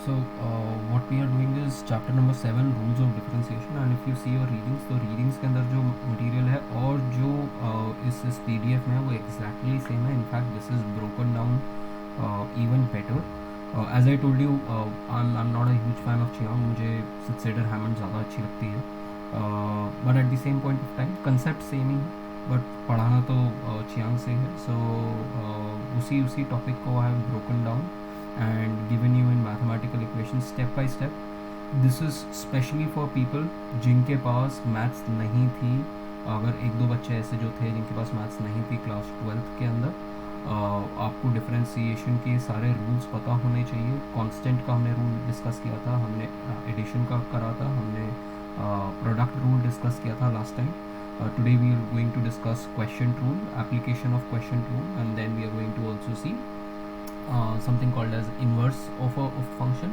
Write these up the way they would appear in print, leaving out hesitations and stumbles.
So what we are doing is chapter number 7 rules of differentiation, and if you see your readings, तो readings के अंदर जो material है और जो इस PDF में है वो exactly same है. In fact this is broken down even better. As I told you, I'm not a huge fan of Chiang. मुझे Succeeder Hammond ज़्यादा अच्छी लगती है. But at the same point of time concept same ही है, but पढ़ाना तो Chiang से है. So उसी topic को I have broken down and given you in mathematical equations step by step. This is specially for people जिनके पास maths नहीं थी. अगर एक दो बच्चे ऐसे जो थे जिनके पास मैथ्स नहीं थी क्लास 12th के अंदर, आपको डिफरेंशिएशन के सारे रूल्स पता होने चाहिए. कांस्टेंट का हमने रूल डिस्कस किया था, हमने एडिशन का करा था, हमने प्रोडक्ट रूल डिस्कस किया था last time. Today we are going to discuss quotient rule, application of quotient rule, and then we are going to also see something called as inverse of a function,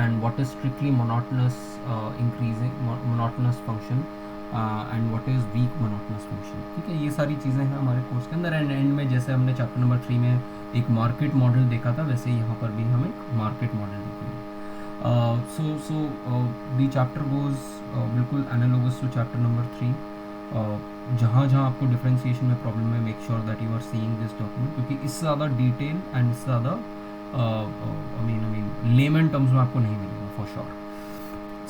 and what is strictly monotonous monotonous function, and what is weak monotonous function. ठीक है, ये सारी चीज़ें हैं हमारे course के अंदर. And and में जैसे हमने चैप्टर नंबर 3 में एक मार्केट मॉडल देखा था, वैसे यहाँ पर भी हम एक मार्केट मॉडल देखेंगे. सो दी चैप्टर गोज बिल्कुल एनालोगस टू चैप्टर नंबर 3. जहाँ जहाँ आपको डिफरेंशिएशन में प्रॉब्लम है, make sure that you are seeing this document, क्योंकि इससे ज़्यादा डिटेल एंड इससे ज़्यादा आई मीन लेमन टर्म्स में आपको नहीं मिलेगा फॉर श्योर.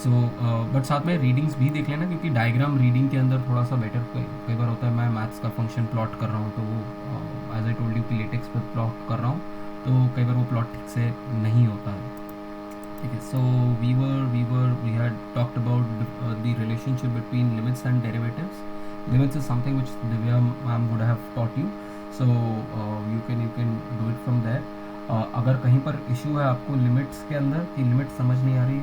सो बट साथ में रीडिंग्स भी देख लेना, क्योंकि डायग्राम रीडिंग के अंदर थोड़ा सा बेटर कई बार होता है. मैं मैथ्स का फंक्शन प्लॉट कर रहा हूँ, तो वो एज आई टोल्ड यू कि लेटेक्स पर प्लॉट कर रहा हूँ, तो कई बार वो प्लॉट ठीक से नहीं होता है. ठीक है. So we had talked about the relationship between limits and derivatives. Limits is something which Divya ma'am would have taught you, so you can do it from there. अगर कहीं पर इशू है आपको लिमिट्स के अंदर कि लिमिट समझ नहीं आ रही,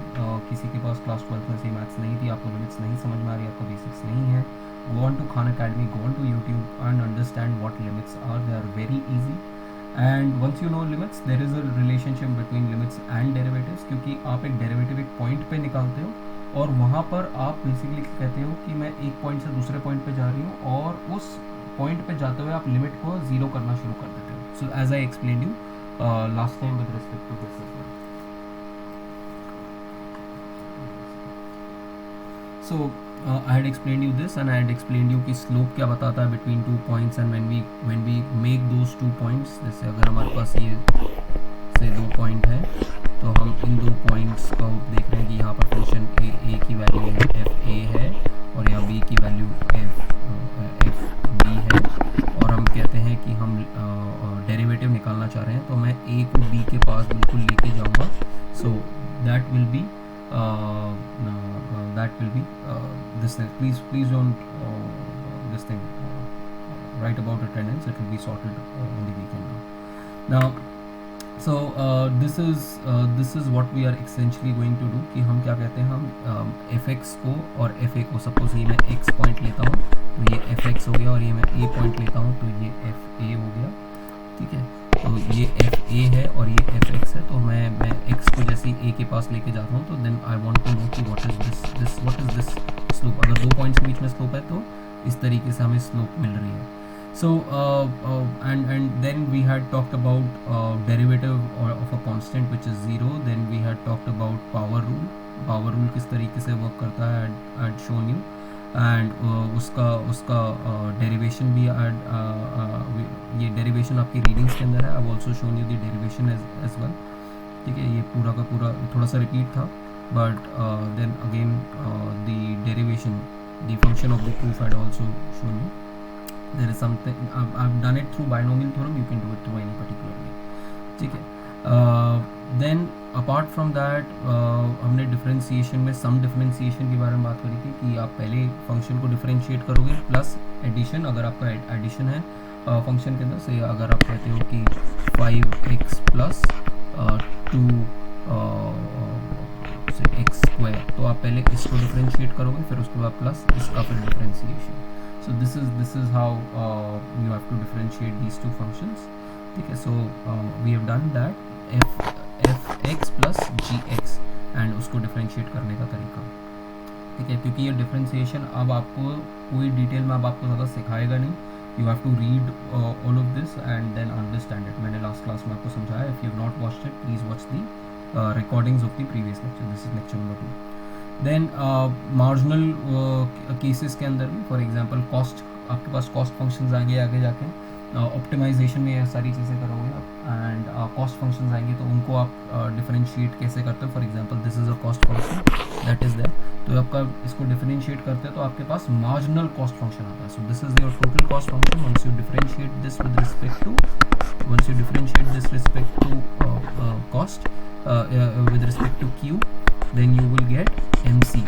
किसी के पास क्लास 12 में से मैथ्स नहीं थी, आपको लिमिट्स नहीं समझ में आ रही, आपको बेसिक्स नहीं है, go on to Khan Academy, go on to YouTube and understand what limits are. They are very easy. And once you know limits, there is a relationship between limits and derivatives, क्योंकि आप एक derivative एक point पे निकालते हो और वहाँ पर आप बेसिकली कहते हो कि मैं एक पॉइंट से दूसरे पॉइंट पे जा रही हूँ, और उस पॉइंट पे जाते हुए आप लिमिट को ज़ीरो करना शुरू कर देते हो. So as I explain you last time with respect to this. So I had explained you this, and I had explained you कि slope क्या बताता है between two points, and when we make those 2 points, जैसे अगर हमारे पास ये से 2 point है, तो हम इन 2 पॉइंट्स को देख रहे हैं कि यहाँ पर फंक्शन ए की वैल्यू एफ ए है और यहाँ बी की वैल्यू एफ बी है, और हम कहते हैं कि हम डेरिवेटिव निकालना चाह रहे हैं, तो मैं ए को बी के पास बिल्कुल लेके जाऊँगा. So that will be this thing. Please don't this thing write about attendance. It will be sorted in the weekend now. So this is what we are essentially going to do, कि हम क्या कहते हैं, हम fx को और fa को, suppose ये मैं x पॉइंट लेता हूँ तो ये fx हो गया, और ये मैं a पॉइंट लेता हूँ तो ये fa हो गया. ठीक है, तो ये fa है और ये fx है, तो मैं x को जैसे a के पास लेके जाता हूँ, तो then I want to know कि व्हाट इज दिस स्लोप. अगर 2 पॉइंट्स के बीच में स्लोप है तो इस तरीके से हमें स्लोप मिल रही है. So and then we had talked about derivative of a constant which is 0. Then we had talked about power rule. Power rule किस तरीके से वर्क करता है I had shown you, and उसका derivation भी ये derivation आपकी readings के अंदर है. I've also shown you the derivation as well. ठीक है, ये पूरा का पूरा थोड़ा सा repeat था, but then again the derivation, the function of the proof I had also shown you. There is something I've done it through binomial theorem. You can do it through any particular way. ठीक है. Then apart from that हमने differentiation में sum differentiation के बारे में बात करी थी कि आप पहले फंक्शन को differentiate करोगे प्लस एडिशन. अगर आपका एडिशन है फंक्शन के अंदर से, अगर आप कहते हो कि 5x प्लस 2 x स्क्वायर, तो आप पहले इसको डिफरेंशिएट करोगे, फिर उसके बाद प्लस इसका फिर differentiation. So this is how you have to differentiate these two functions. ठीक है, so we have done that f(x) plus gx, and उसको differentiate करने का तरीका. ठीक है, क्योंकि ये differentiation अब आपको कोई डिटेल में अब आपको ज़्यादा सिखाएगा नहीं. You have to read all of this and then understand it. मैंने लास्ट क्लास में आपको समझाया. If you have not watched it, please watch the recordings of the previous lecture. This is lecture number 2. Then marginal cases के अंदर भी, for example cost, आपके पास cost functions आएंगे आगे जाके, ऑप्टिमाइजेशन में ये सारी चीज़ें करोगे आप, एंड कॉस्ट फंक्शंस आएंगे तो उनको आप डिफरेंशिएट कैसे करते हो. For example this is a cost function that is there, तो आपका इसको डिफरेंशिएट करते हैं तो आपके पास मार्जिनल कॉस्ट फंक्शन आता है. So this is your total cost function. Once you differentiate this with respect to cost with respect to q, then you will get mc,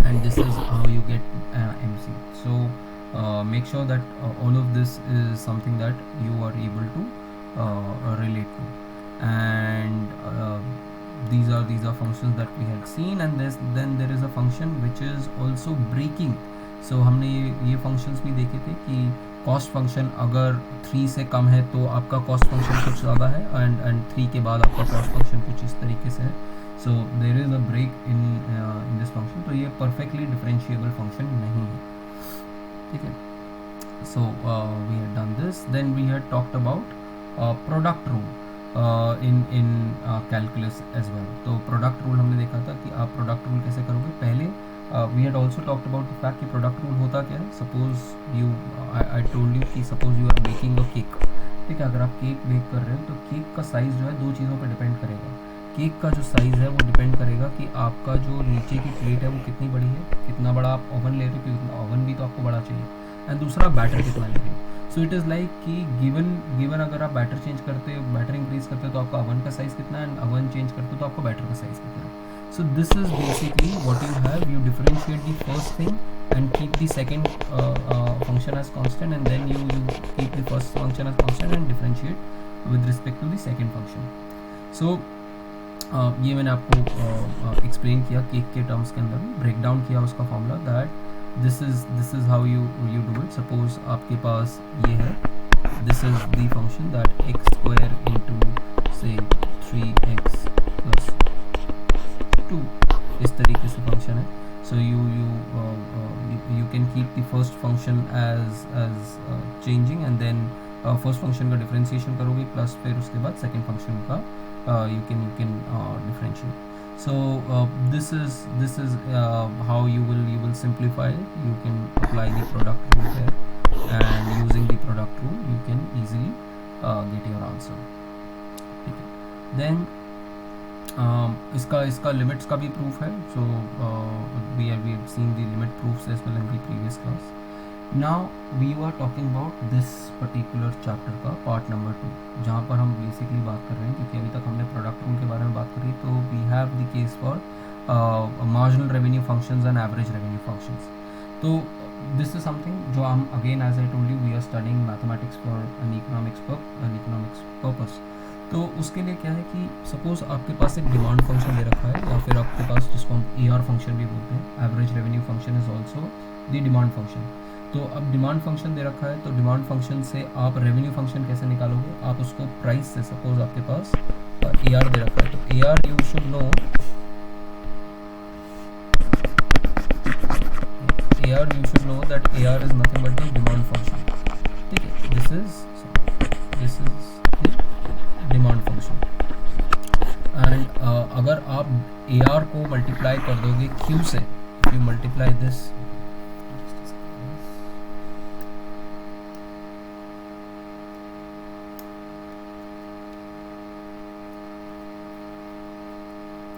and this is how you get mc. So make sure that all of this is something that you are able to relate to, and these are functions that we had seen, and then there is a function which is also breaking. So हमने ये functions भी देखे थे कि cost function अगर 3 से कम है तो आपका कॉस्ट फंक्शन कुछ ज़्यादा है, एंड 3 के बाद आपका कॉस्ट फंक्शन कुछ इस तरीके से है. So there is a break in this function. तो ये परफेक्टली डिफरेंशिएबल फंक्शन नहीं है, ठीक है. So we had done this. Then we had talked about product rule in calculus as well. तो प्रोडक्ट रूल हमने देखा था कि आप प्रोडक्ट रूल कैसे करोगे. पहले we had also talked about the fact कि product rule होता क्या है. Suppose you I told you कि suppose you are baking a cake, ठीक है. अगर आप केक बेक कर रहे हो तो केक का साइज़ जो है 2 चीज़ों पर डिपेंड करेगा. केक का जो साइज़ है वो डिपेंड करेगा कि आपका जो नीचे की प्लेट है वो कितनी बड़ी है, कितना बड़ा आप ओवन ले रहे हो, क्योंकि ओवन भी तो आपको बड़ा चाहिए, एंड दूसरा बैटर कितना ले रहे हो. सो इट इज़ लाइक कि गिवन अगर आप बैटर चेंज करते हो, बैटर इंक्रीज करते हो तो आपका ओवन का साइज़ कितना है, एंड ओवन चेंज करते हो तो आपका बैटर का साइज़ कितना है. So this is basically what you have. You differentiate the first thing and keep the second function as constant, and then you keep the first function as constant and differentiate with respect to the second function. So ये मैंने आपको explain किया cake के terms के अंदर, break down किया उसका formula that this is how you do it. Suppose आपके पास ये है, this is the function that x square into say 3x plus 2 इस तरीके से फंक्शन है. सो you can keep the first function as changing, and then first function का differentiation करोगे plus फिर उसके बाद second function का you can differentiate. So this is how you will simplify it. You can apply the product rule here, and using the product rule you can easily get your answer. Then इसका limits का भी proof है. सो we have seen the limit proofs as well in the previous class. Now we are talking about this particular chapter का part number 2, जहाँ पर हम basically बात कर रहे हैं, क्योंकि अभी तक हमने प्रोडक्ट रूल के बारे में बात करी. तो we have the case for marginal revenue functions and average revenue functions. तो this is something जो हम again as I told you we are studying mathematics for an economics purpose. तो उसके लिए क्या है कि सपोज आपके पास एक डिमांड फंक्शन दे रखा है, या फिर आपके पास जिसको हम AR फंक्शन भी बोलते हैं, average revenue function is also the demand function. तो अब डिमांड फंक्शन दे रखा है, तो डिमांड फंक्शन से आप रेवेन्यू फंक्शन कैसे निकालोगे. आप उसको प्राइस से, सपोज आपके पास AR दे रखा है, तो AR you should no, that AR is nothing but the demand function, ठीक है. This is demand function, and अगर आप AR को मल्टीप्लाई कर दोगे Q से, if you multiply this,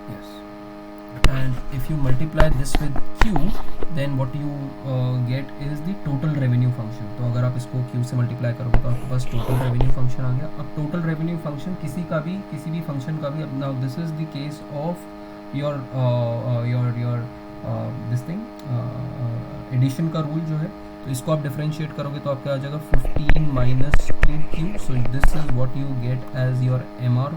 yes, and if you multiply this with Q, then what you get is the total revenue function. तो अगर आप इसको Q से मल्टीप्लाई करोगे तो आपके पास टोटल रेवेन्यू फंक्शन आ गया. अब टोटल रेवेन्यू फंक्शन किसी भी फंक्शन का भी, अब now this is the case of your this thing addition का रूल जो है. तो इसको आप डिफरेंशिएट करोगे तो आपका आ जाएगा 15 minus 2Q. So this is what you get as your MR.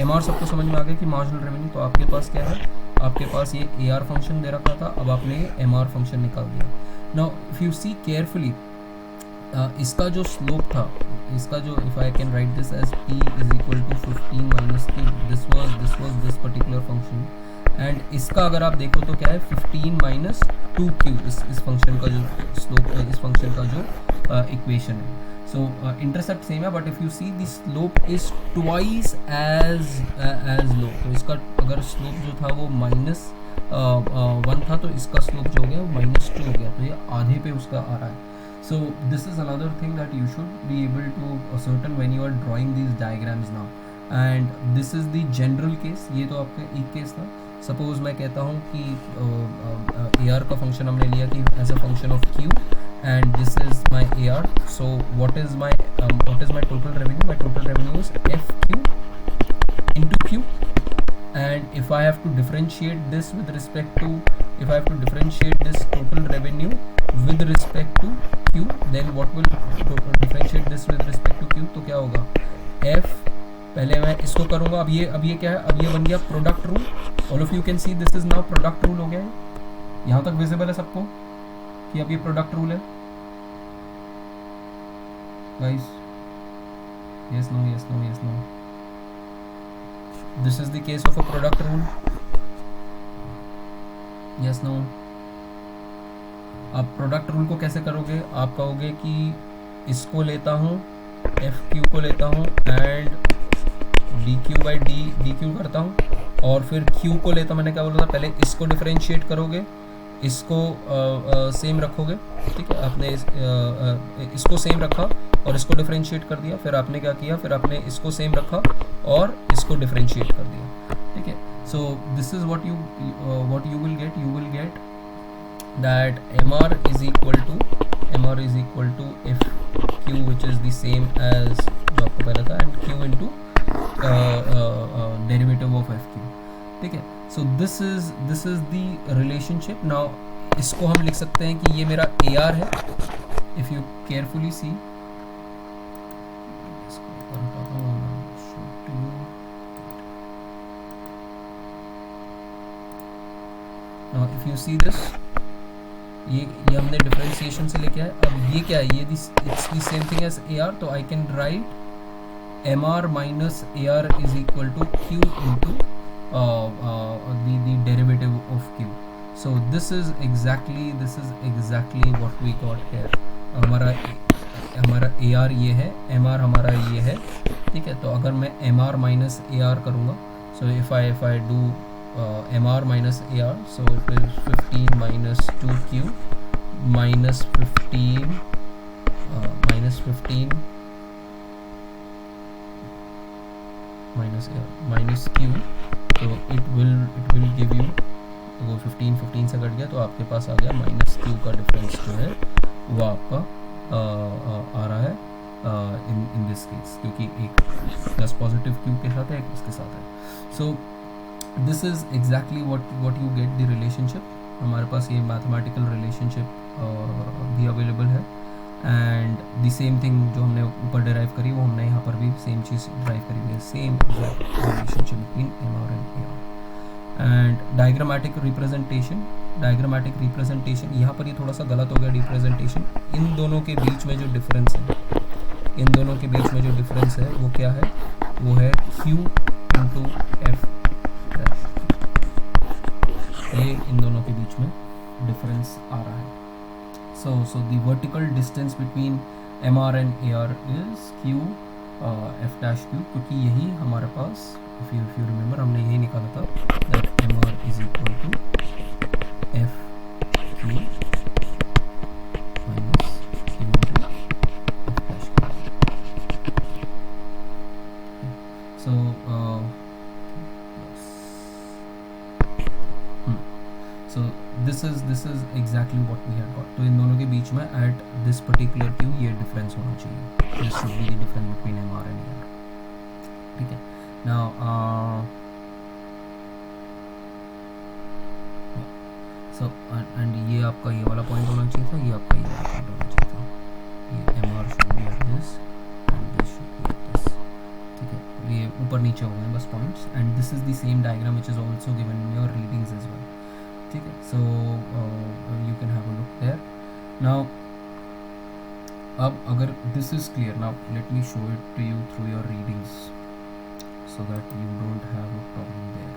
MR सबको समझ में आ गया कि मार्जिनल रेवेन्यू. तो आपके पास क्या है, आपके पास ये AR फंक्शन दे रखा था, अब आपने MR फंक्शन निकाल दिया. Now if you see carefully, इसका जो स्लोप था, इसका जो, if I can write this as P is equal to 15 minus Q, this was this particular function, and इसका अगर आप देखो तो क्या है 15 minus 2Q, इस फंक्शन का जो स्लोप है, इस फंक्शन का जो इक्वेशन है. So intercept same है, but if you see the slope is twice as low. तो इसका अगर slope जो था वो -1 था, तो इसका slope जो हो गया वो -2 हो गया, तो ये आधे पे उसका आ रहा है. So this is another thing that you should be able to ascertain when you are drawing these diagrams now. And this is the general case. ये तो आपका एक केस था. सपोज मैं कहता हूँ कि AR का फंक्शन हमने लिया कि as a function of Q, and this is my AR. So what is my total revenue? My total revenue is FQ into Q. And if I have to differentiate this with respect to, if I have to differentiate this total revenue with respect to Q, then what will differentiate this with respect to Q? तो क्या होगा? F, पहले मैं इसको करूँगा. अब ये क्या है? अब ये बन गया product rule. All of you can see this is now product rule हो गया है. यहाँ तक विजिबल है सबको कि अब ये प्रोडक्ट रूल है guys? Yes, no, yes, no, yes, no. This is the case of a product rule. Yes, no. आप प्रोडक्ट रूल को कैसे करोगे? आप कहोगे कि इसको लेता हूँ, एफ क्यू को लेता हूँ and D Q by D Q करता हूँ, और फिर क्यू को लेता, मैंने क्या बोला था, पहले इसको डिफरेंशिएट करोगे, इसको सेम रखोगे. ठीक है, आपने इसको सेम रखा और इसको डिफरेंशिएट कर दिया. फिर आपने क्या किया? फिर आपने इसको सेम रखा और इसको डिफरेंशिएट कर दिया. ठीक है, so this is what you will get. You will get that MR is equal to F Q which is the same as जो आपको पहले था, and Q into derivative of F Q. ठीक है, so this is the relationship. Now इसको हम लिख सकते हैं कि ये मेरा AR है. If you carefully see, if you see this, ये हमने डिफरेंशिएशन से लेके आए. अब ये क्या है? ये it's the same thing as AR. तो I can write MR minus AR is equal to Q into the derivative of Q. So this is exactly what we got here. हमारा AR ये है, MR हमारा ये है. ठीक है, तो अगर मैं MR माइनस AR करूँगा, so if I do MR minus AR, so it is 15 minus 2Q minus 15 minus AR minus Q. तो it will give you, तो वो 15 से कट गया, तो आपके पास आ गया माइनस Q का डिफरेंस जो है वो आपका आ रहा है इन दिस केस, क्योंकि एक प्लस पॉजिटिव Q के साथ है, एक इसके साथ है. So this is exactly what you get the relationship. हमारे पास ये मैथमेटिकल रिलेशनशिप भी अवेलेबल है, एंड द सेम थिंग जो हमने ऊपर डिराइव करी वो हमने यहाँ पर भी सेम चीज़ ड्राइव करी हुई है, same relationship between MR and AR. And diagrammatic representation यहाँ पर ये थोड़ा सा गलत हो गया. रिप्रेजेंटेशन, इन दोनों के बीच में जो डिफरेंस है, वो क्या है? वो है Q इंटू F डैश. ये इन दोनों के बीच में डिफरेंस आ रहा है. So the vertical distance between MR and AR is Q F dash Q, क्योंकि यही हमारे पास, if you remember, हमने यही निकाला था that MR is equal to F Q minus Q into F dash Q. So so this is exactly what we had got. तो इन दोनों के बीच में at this particular Q ये डिफरेंस होना चाहिए. This should be the difference between MR and AR. ठीक है. Now so and ये आपका ये वाला पॉइंट होना चाहिए था, ये आपका ये वाला पॉइंट होना चाहिए था. ये MR should be at this and this should be at this. ठीक है, ये ऊपर नीचे हो गए बस points, and this is the same diagram which is also given in your readings as well. ठीक है, so you can have a look there. Now अब अगर this is clear, now let me show it to you through your readings so that you don't have a problem there.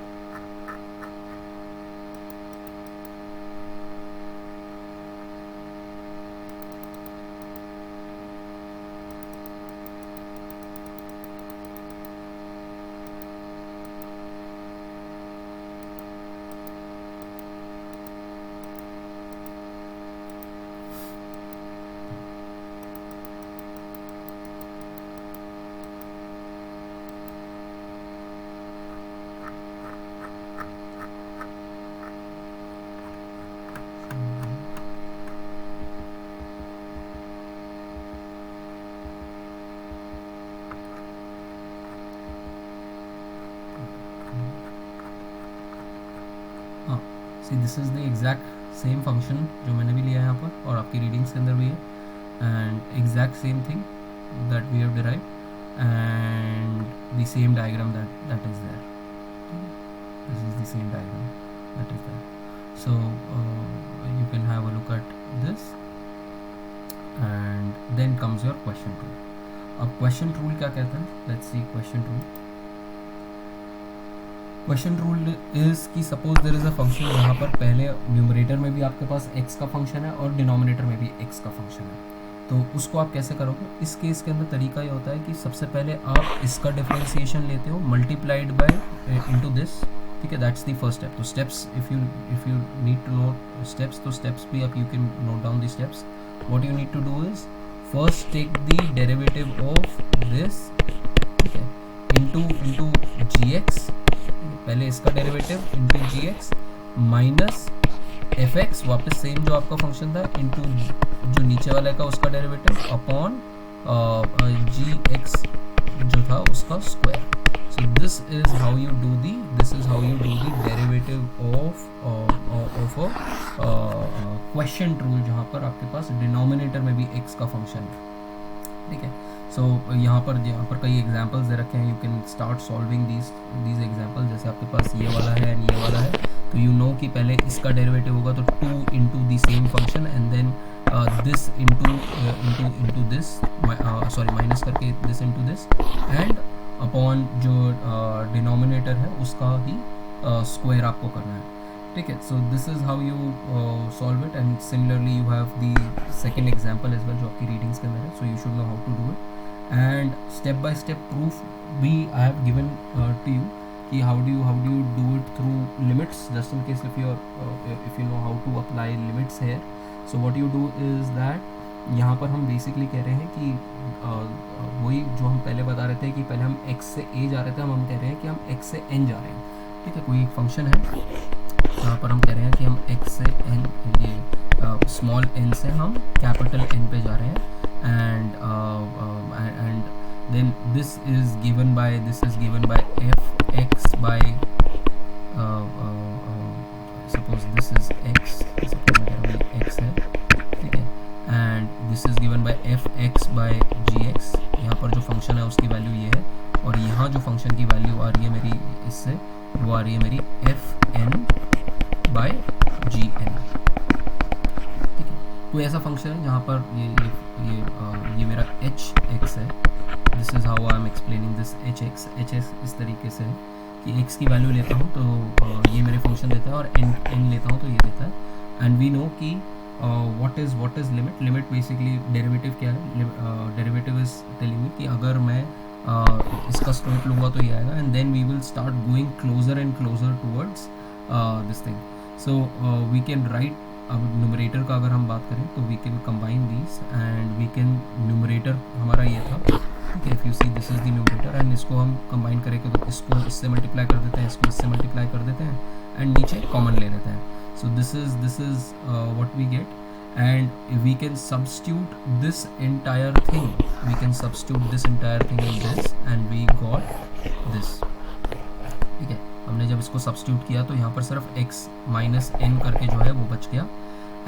C this is the exact same function जो मैंने भी लिया है यहाँ पर और आपकी रीडिंग्स के अंदर भी है, and exact same thing that we have derived and the same diagram that is there. This is the same diagram that is there. So you can have a look at this, and then comes your question rule. अब question rule क्या कहता है? Let's see question rule. Question rule is कि suppose there is a function जहाँ पर पहले numerator में भी आपके पास x का फंक्शन है और डिनोमिनेटर में भी x का फंक्शन है, तो उसको आप कैसे करोगे? इस केस के अंदर तरीका ये होता है कि सबसे पहले आप इसका डिफरेंशिएशन लेते हो मल्टीप्लाइड बाय इनटू दिस, ठीक है, दैट्स द फर्स्ट स्टेप. तो steps if you need to know steps, तो स्टेप्स भी आप you can note down the steps. What you need to do is first take the derivative of this, ठीक है, into gx, पहले इसका derivative into gx minus fx, वापस same जो आपका फंक्शन था, इनटू जो नीचे वाला का उसका डेरिवेटिव अपॉन gx जो था उसका square. So this is how you do the derivative of question rule, जहाँ पर आपके पास डिनोमिनेटर में भी x का फंक्शन है, ठीक है. सो यहाँ पर कई एग्जांपल्स दे रखे हैं. You can start solving these example. जैसे आपके पास ये वाला है एंड ये वाला है, तो यू नो कि पहले इसका डेरिवेटिव होगा तो 2 into the same function and then this into this, sorry minus करके this into this, and upon जो डिनोमिनेटर है उसका ही स्क्वायर आपको करना है, ठीक है. So this is how you solve it. And similarly you have the second example as well जो आपकी रीडिंग्स के अंदर है. So you should know how to do it, and step by step proof भी I have given to you कि how do you do it through limits, just in case if you know how to apply limits here. So what you do is that यहाँ पर हम basically कह रहे हैं कि वही जो हम पहले बता रहे थे कि पहले हम x से a जा रहे थे, हम कह रहे हैं कि हम x से n जा रहे हैं, ठीक है. कोई एक फंक्शन है यहाँ पर हम कह रहे हैं कि हम x से n, ये स्मॉल n से हम कैपिटल n पे जा रहे हैं, and then this is given by fx by suppose this is x, suppose x है, ठीक है, and this is given by fx by gx. यहाँ पर जो फंक्शन है उसकी वैल्यू ये है, और यहाँ जो फंक्शन की वैल्यू आ रही है मेरी इससे, वो आ रही है मेरी fn by gn, ठीक है. कोई ऐसा फंक्शन है जहाँ पर ये मेरा hx है. This is how I am explaining this hx इस तरीके से है कि x की वैल्यू लेता हूँ तो ये मेरे फंक्शन देता है, और n लेता हूँ तो ये देता है. एंड वी नो कि what is limit basically derivative क्या है. डेरिवेटिव इज टेलिंग मी कि अगर मैं इसका स्क्वायर लूँगा तो ये आएगा, and then we will start going closer and closer towards this thing. So we can write, अब न्यूमरेटर का अगर हम बात करें तो we can combine these, and we can, numerator हमारा ये था, ठीक है. If you see this is the numerator, and इसको हम कंबाइन करेंगे तो इसको इससे मल्टीप्लाई कर देते हैं, इसको इससे मल्टीप्लाई कर देते हैं, एंड नीचे कॉमन ले लेते हैं. So this is what we get, and we can substitute this entire thing in this, and we got this, ठीक है. हमने जब इसको सब्स्टिट्यूट किया तो यहाँ पर सिर्फ x माइनस n करके जो है वो बच गया.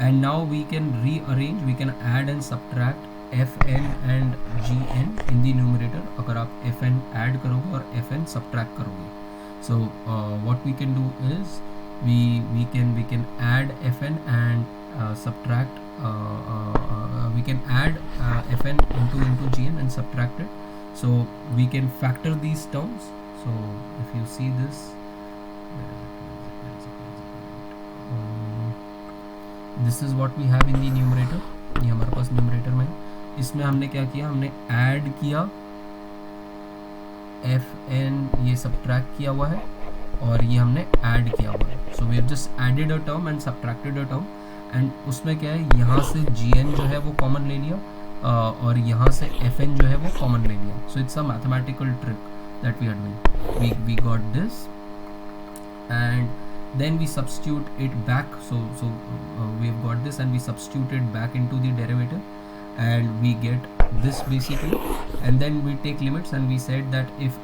And now we can rearrange, we can add and subtract fn and gn in the numerator. अगर आप fn ऐड करोगे और fn सब्ट्रैक्ट करोगे, so what we can do is we can add fn and subtract, we can add fn into gn and subtract it. So we can factor these terms. So if you see this, this is what we have in the numerator. ये हमारे पास numerator में, इसमें हमने क्या किया, हमने add किया fn, ये सब्ट्रैक्ट किया हुआ है, और ये हमने ऐड किया हुआ है. So we have just added a term and subtracted a term, and उसमें क्या है, यहाँ से gn जो है वो कॉमन ले लिया, और यहाँ से fn जो है वो कॉमन ले लिया. So it's a mathematical trick that we are doing. We got this, and then we substitute it back. So we have got this, and we substitute it back into the derivative, and we get this basically. And then we take limits, and we said that if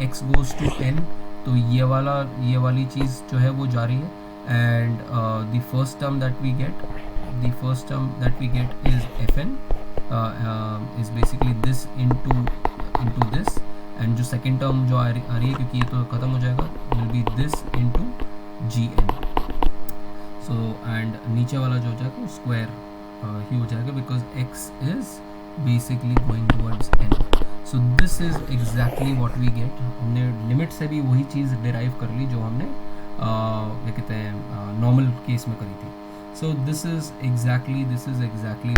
x goes to n, तो ये वाली चीज़ जो है वो जा रही है, and the first term that we get is fn is basically this into this, and जो second term जो आ रही है क्योंकि ये तो ख़त्म हो जाएगा, will be this into gn. So and नीचे वाला जो हो जाएगा स्क्वायर ही हो जाएगा because x is basically going towards n. So this is exactly what we get. हमने लिमिट से भी वही चीज़ डिराइव कर ली जो हमने क्या कहते हैं नॉर्मल केस में करी थी. So this is exactly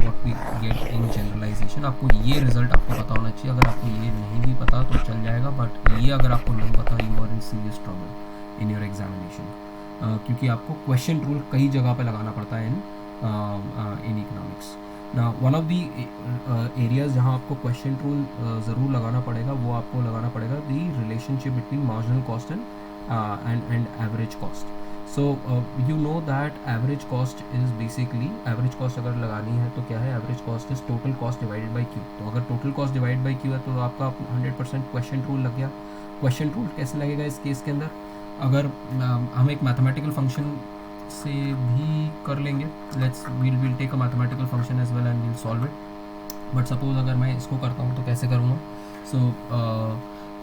what we get in generalization. आपको ये रिजल्ट आपको पता होना चाहिए. अगर आपको ये नहीं भी पता तो चल जाएगा, बट ये अगर आपको नहीं पता, you are in serious trouble in your examination. क्योंकि आपको क्वेश्चन रूल कई जगह पे लगाना पड़ता है इन इकोनॉमिक्स. ना वन ऑफ दी एरियाज जहाँ आपको क्वेश्चन रूल ज़रूर लगाना पड़ेगा, वो आपको लगाना पड़ेगा the relationship between marginal cost and average cost. So you know that average cost is basically, average cost अगर लगानी है तो क्या है, average cost is total cost divided by Q. तो अगर total cost divide by Q है तो आपका 100% क्वेश्चन रूल लग गया. क्वेश्चन रूल कैसे लगेगा इस केस के अंदर, अगर हम एक मैथमेटिकल फंक्शन से भी कर लेंगे, we'll take a mathematical function as well and we'll solve it. But suppose अगर मैं इसको करता हूँ तो कैसे करूँगा. So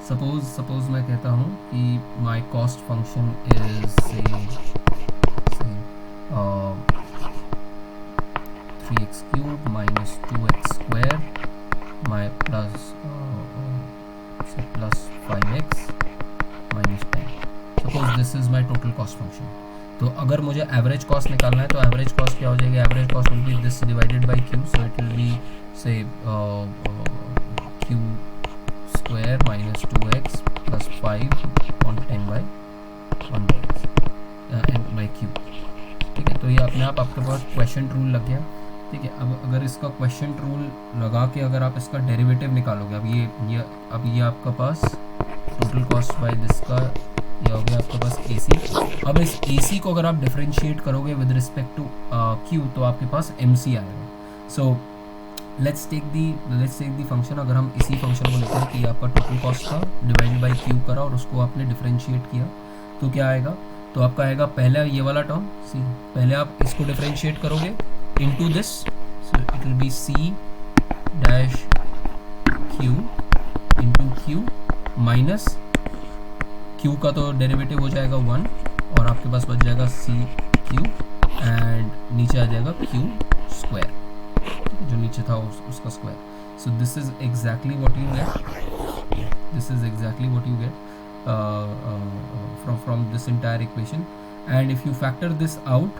suppose मैं कहता हूँ कि my cost function is say 3x cube minus 2x square my plus 5x minus 10. Suppose this is my total cost function. तो अगर मुझे एवरेज कॉस्ट निकालना है तो एवरेज कॉस्ट क्या हो जाएगी, average cost will be this divided by Q. So it will be say Q square minus 2x plus 5 on 10 by 1 by Q. ठीक है, तो ये अपने आप आपके पास क्वेश्चन रूल लग गया. ठीक है, अब अगर इसका क्वेश्चन रूल लगा के अगर आप इसका डेरिवेटिव निकालोगे, अब ये आपका पास टोटल कॉस्ट बाय दिस का ये हो गया आपके पास AC. अब इस AC को अगर आप डिफरेंशिएट करोगे विद रिस्पेक्ट टू Q तो आपके पास MC आएगा. So let's take the function. अगर हम इसी फंक्शन को लेते हैं कि आपका टोटल कॉस्ट था डिवाइडेड बाई Q करा और उसको आपने डिफरेंशिएट किया तो क्या आएगा, तो आपका आएगा पहला ये वाला टर्म C. पहले आप इसको डिफरेंशिएट करोगे into this, so it will B C dash Q into Q minus Q का तो डेरिवेटिव हो जाएगा 1 और आपके पास बच जाएगा CQ एंड नीचे आ जाएगा Q स्क्वायर, जो नीचे था उसका square. So this is exactly what you gate from this entire equation. And if you factor this out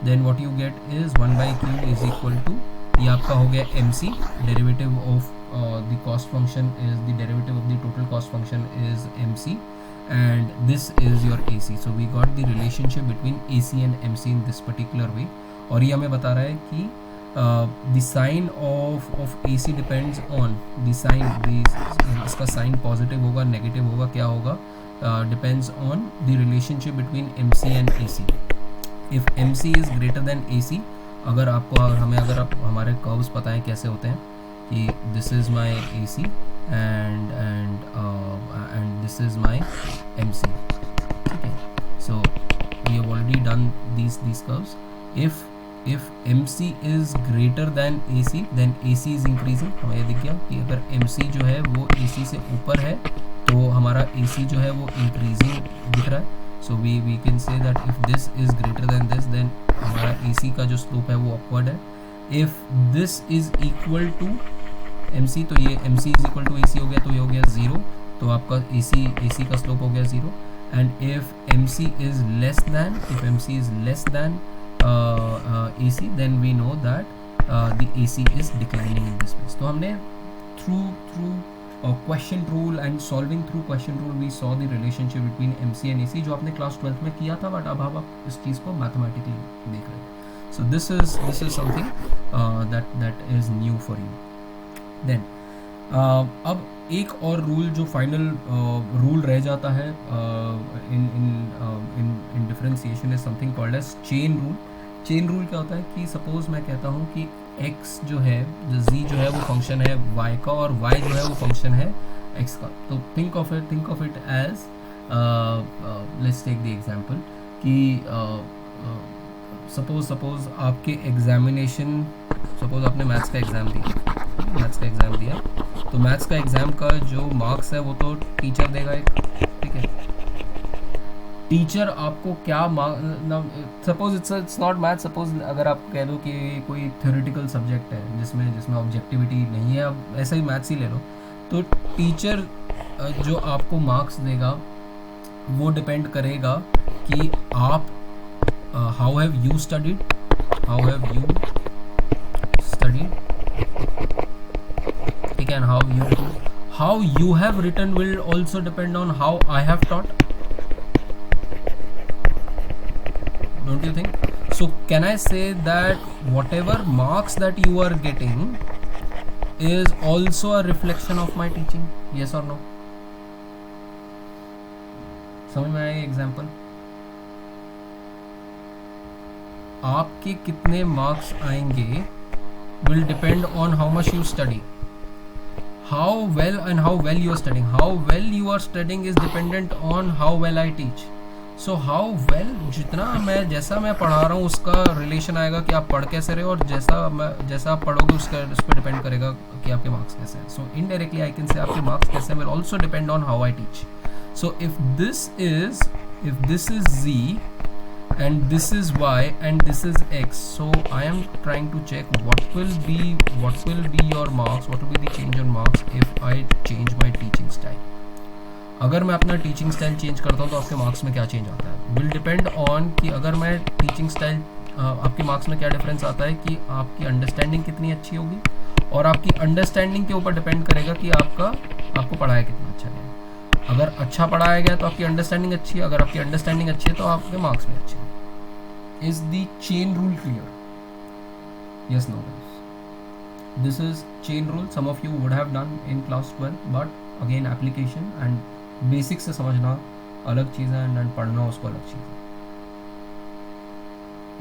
then what you get is 1 by Q is equal to, ये आपका हो गया MC, derivative of the cost function is the derivative of the total cost function is MC, and this is your AC. So we got the relationship between AC and MC in this particular way. और ये हमें बता रहा है कि the sign of AC depends on the sign, इसका sign positive होगा, negative होगा, क्या होगा, depends on the relationship between MC and AC. If MC is greater than AC, अगर हमारे कर्व्स पता है कैसे होते हैं कि this is my AC and this is my MC. ठीक है, so we have already done these curves. If MC is greater than AC then AC is increasing. हमें ये दिख गया कि अगर MC जो है वो AC से ऊपर है तो हमारा AC जो है वो increasing दिख रहा है. So we can say that if this is greater than this then हमारा AC का जो slope है वो upward है. If this is equal to MC तो ये MC is equal to AC हो गया तो ये हो गया 0, तो आपका AC का slope हो गया 0. And if MC is less than AC then we know that the AC is declining in this place. तो हमने through question rule and solving through question rule we saw the relationship between MC and AC, जो आपने class 12th में किया था, but अब आप इस चीज़ को मैथमेटिकली देख रहे हैं. So this is something that is new for you. Then अब एक और रूल जो फाइनल रूल रह जाता है in differentiation is something called as chain rule. Chain rule क्या होता है कि सपोज मैं कहता हूँ कि x जो है, जो z जो है वो फंक्शन है y का और y जो है वो फंक्शन है x का. तो think of it as let's take the example कि सपोज आपके एग्जामिनेशन, सपोज आपने मैथ्स का एग्ज़ाम दिया, तो मैथ्स का एग्ज़ाम का जो मार्क्स है वो तो टीचर देगा एक, ठीक है। टीचर आपको क्या suppose it's not math, suppose अगर आप कह दो कि कोई थ्योरेटिकल सब्जेक्ट है जिसमें ऑब्जेक्टिविटी नहीं है, अब ऐसा ही मैथ्स ही ले लो, तो टीचर जो आपको मार्क्स देगा वो डिपेंड करेगा कि आप हाउ हैव यू स्टडीड, ठीक है, and how you have written will also depend on how I have taught. Don't you think? So can I say that whatever marks that you are getting is also a reflection of my teaching? Yes or no? समझ में आया example? आपके कितने marks आएंगे will depend on how much you study. How well you are studying. How well you are studying is dependent on how well I teach. So how well, जैसा मैं पढ़ा रहा हूँ उसका रिलेशन आएगा कि आप पढ़ कैसे रहे, और जैसा आप पढ़ोगे उस पर डिपेंड करेगा कि आपके मार्क्स कैसे हैं. सो इनडायरेक्टली आई कैन से आपके मार्क्स कैसे हैं will also depend on how I teach. So if this is z and this is y and this is x, so I am trying to check what will be your marks, what will be the change on marks if I change my teaching style. अगर मैं अपना teaching style change करता हूँ तो आपके marks में क्या change आता है, विल डिपेंड ऑन कि अगर मैं टीचिंग स्टाइल, आपके मार्क्स में क्या डिफरेंस आता है कि आपकी अंडरस्टैंडिंग कितनी अच्छी होगी, और आपकी अंडरस्टैंडिंग के ऊपर डिपेंड करेगा कि आपको पढ़ाया कितना अच्छा गया. अगर अच्छा पढ़ाया गया तो आपकी अंडरस्टैंडिंग अच्छी है, अगर आपकी अंडरस्टैंडिंग अच्छी है तो आपके मार्क्स भी अच्छे हैं. Is the chain rule clear? Yes, no? This is chain rule. Some of you would have done in class 12, but again application and basic से समझना अलग चीज़ है एंड पढ़ना उसको अलग चीज़ है.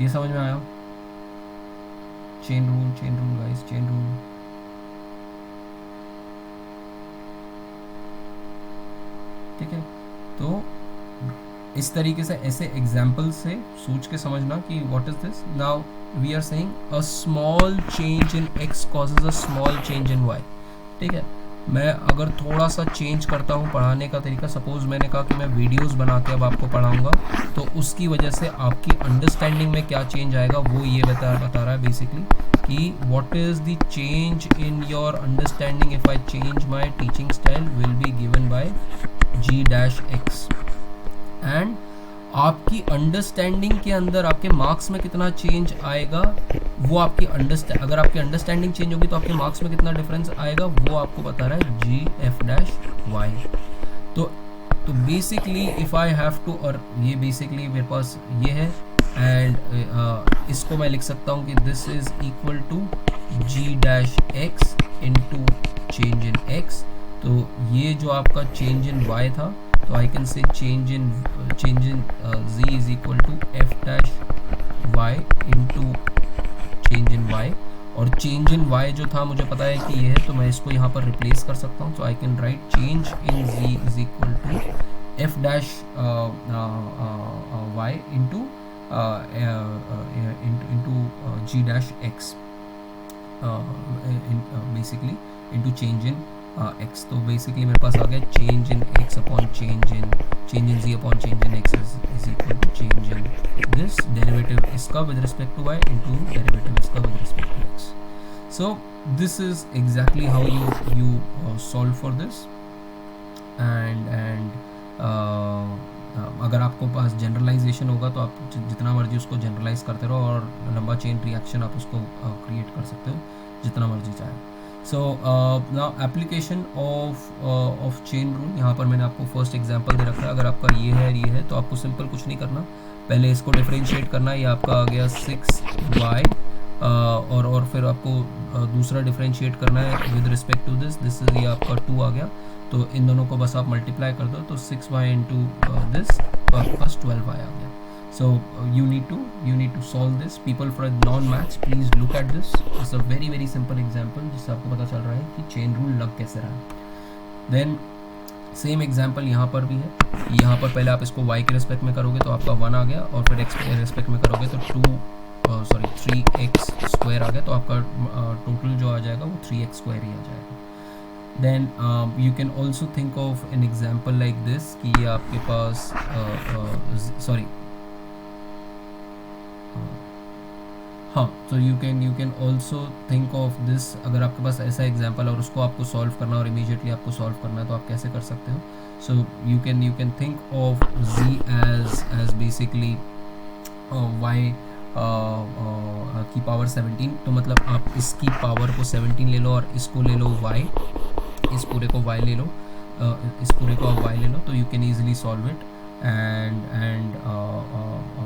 ये समझ में आया? Chain rule guys, chain rule. ठीक है, तो इस तरीके से ऐसे एग्जाम्पल से सोच के समझना कि what is this. Now we are saying a small change in x causes a small change in y. ठीक है, मैं अगर थोड़ा सा चेंज करता हूँ पढ़ाने का तरीका, सपोज मैंने कहा कि मैं वीडियोस बना के अब आपको पढ़ाऊँगा, तो उसकी वजह से आपकी अंडरस्टैंडिंग में क्या चेंज आएगा वो ये बता रहा है बेसिकली कि what is the change in your understanding if I change my teaching style will be given by g-x. And आपकी अंडरस्टैंडिंग के अंदर आपके मार्क्स में कितना चेंज आएगा वो आपकी अगर आपकी अंडरस्टैंडिंग चेंज होगी तो आपके मार्क्स में कितना डिफरेंस आएगा वो आपको बता रहा है g-f-y. तो basically if I have to, और ये बेसिकली मेरे पास ये है, एंड इसको मैं लिख सकता हूँ कि this is equal to g-x into change in x. तो ये जो आपका चेंज इन y था, तो I can say change in z is equal to f-y into change in y. और चेंज इन y जो था मुझे पता है कि ये है, तो मैं इसको यहाँ पर रिप्लेस कर सकता हूँ. So I can write change in z is equal to f-y into g-x basically into change in x. तो बेसिकली मेरे पास आ गया change in x upon change in z upon change in x is equal to change in this derivative इसका with respect to y into derivative इसका with respect to x. So this is exactly how you solve for this. And अगर आपको पास generalisation होगा तो आप जितना मर्जी उसको जनरलाइज करते रहो, और लंबा चेन रिएक्शन आप उसको क्रिएट कर सकते हो जितना मर्जी चाहे. So now application of chain rule. यहाँ पर मैंने आपको फर्स्ट एग्जांपल दे रखा है. अगर आपका ये है तो आपको सिंपल कुछ नहीं करना, पहले इसको डिफरेंशिएट करना है. ये आपका आ गया 6y, और फिर आपको दूसरा डिफरेंशिएट करना है with respect to this is ये आपका 2 आ गया. तो इन दोनों को बस आप मल्टीप्लाई कर दो, तो 6y इंटू दिस, तो आपके पास 12y आ गया. So you need to solve this. People for non-maths, please look at this. It's a very very simple example जिससे आपको पता चल रहा है कि चेन रूल लग कैसे रहा है. Then सेम एग्जाम्पल यहाँ पर भी है। यहाँ पर पहले आप इसको y के रेस्पेक्ट में करोगे तो आपका 1 आ गया, और फिर x के रेस्पेक्ट में करोगे तो 3x स्क्वायर आ गया, तो आपका टोटल जो आ जाएगा वो 3x स्क्वायर ही आ जाएगा। Then you can also think of an example like this कि ये आपके पास हाँ, तो you can also think of this. अगर आपके पास ऐसा एग्जाम्पल और उसको आपको सॉल्व करना और इमीडिएटली आपको सॉल्व करना है तो आप कैसे कर सकते हो? So you can think of z as basically y की पावर 17। तो मतलब आप इसकी पावर को 17 ले लो और इसको ले लो y, इस पूरे को y ले लो, इस पूरे को आप y ले लो, तो you can easily solve it and